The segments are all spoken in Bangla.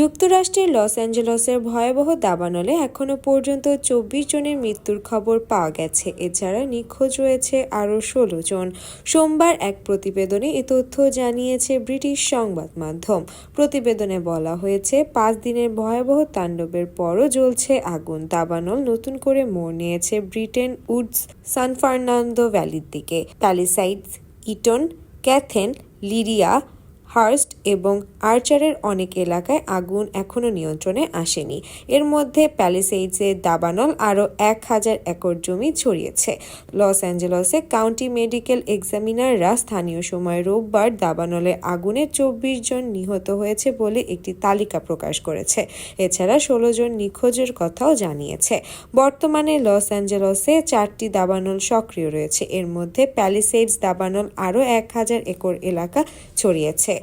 যুক্তরাষ্ট্রের লস অ্যাঞ্জেলসের ভয়াবহ দাবানলে এখনও পর্যন্ত ২৪ জনের মৃত্যুর খবর পাওয়া গেছে। এছাড়া নিখোঁজ রয়েছে আরও ১৬ জন। সোমবার এক প্রতিবেদনে এ তথ্য জানিয়েছে ব্রিটিশ সংবাদ মাধ্যম। প্রতিবেদনে বলা হয়েছে, ৫ দিনের ভয়াবহ তাণ্ডবের পরও জ্বলছে আগুন। দাবানল নতুন করে মোড় নিয়েছে ব্রিটেন উডস সান ফার্নান্দো ভ্যালির দিকে। প্যালিসাইডস, ইটন, ক্যাথেন, লিরিয়া, হার্স্ট এবং আর্চারের অনেক এলাকায় আগুন এখনও নিয়ন্ত্রণে আসেনি। এর মধ্যে প্যালিসেইডসের দাবানল আরও ১,০০০ একর জমি ছড়িয়েছে। লস অ্যাঞ্জেলসে কাউন্টি মেডিকেল এক্সামিনাররা স্থানীয় সময় রোববার দাবানলে আগুনে ২৪ জন নিহত হয়েছে বলে একটি তালিকা প্রকাশ করেছে। এছাড়া ১৬ জন নিখোঁজের কথাও জানিয়েছে। বর্তমানে লস অ্যাঞ্জেলসে ৪টি দাবানল সক্রিয় রয়েছে। এর মধ্যে প্যালিসেইডস দাবানল আরও ১,০০০ একর এলাকা ছড়িয়েছে।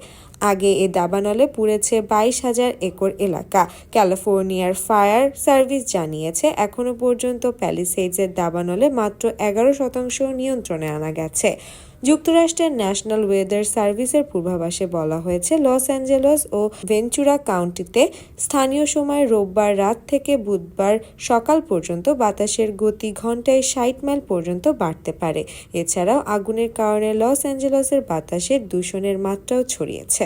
আগে এ দাবানলে পুড়েছে ২২,০০০ একর এলাকা। ক্যালিফোর্নিয়ার ফায়ার সার্ভিস জানিয়েছে, এখনও পর্যন্ত প্যালিসেইডসের দাবানলে মাত্র ১১% নিয়ন্ত্রণে আনা গেছে। যুক্তরাষ্ট্রের ন্যাশনাল ওয়েদার সার্ভিসের পূর্বাভাসে বলা হয়েছে, লস অ্যাঞ্জেলস ও ভেঞ্চুরা কাউন্টিতে স্থানীয় সময় রোববার রাত থেকে বুধবার সকাল পর্যন্ত বাতাসের গতি ঘন্টায় ৬০ মাইল পর্যন্ত বাড়তে পারে। এছাড়াও আগুনের কারণে লস অ্যাঞ্জেলসের বাতাসে দূষণের মাত্রাও ছড়িয়েছে।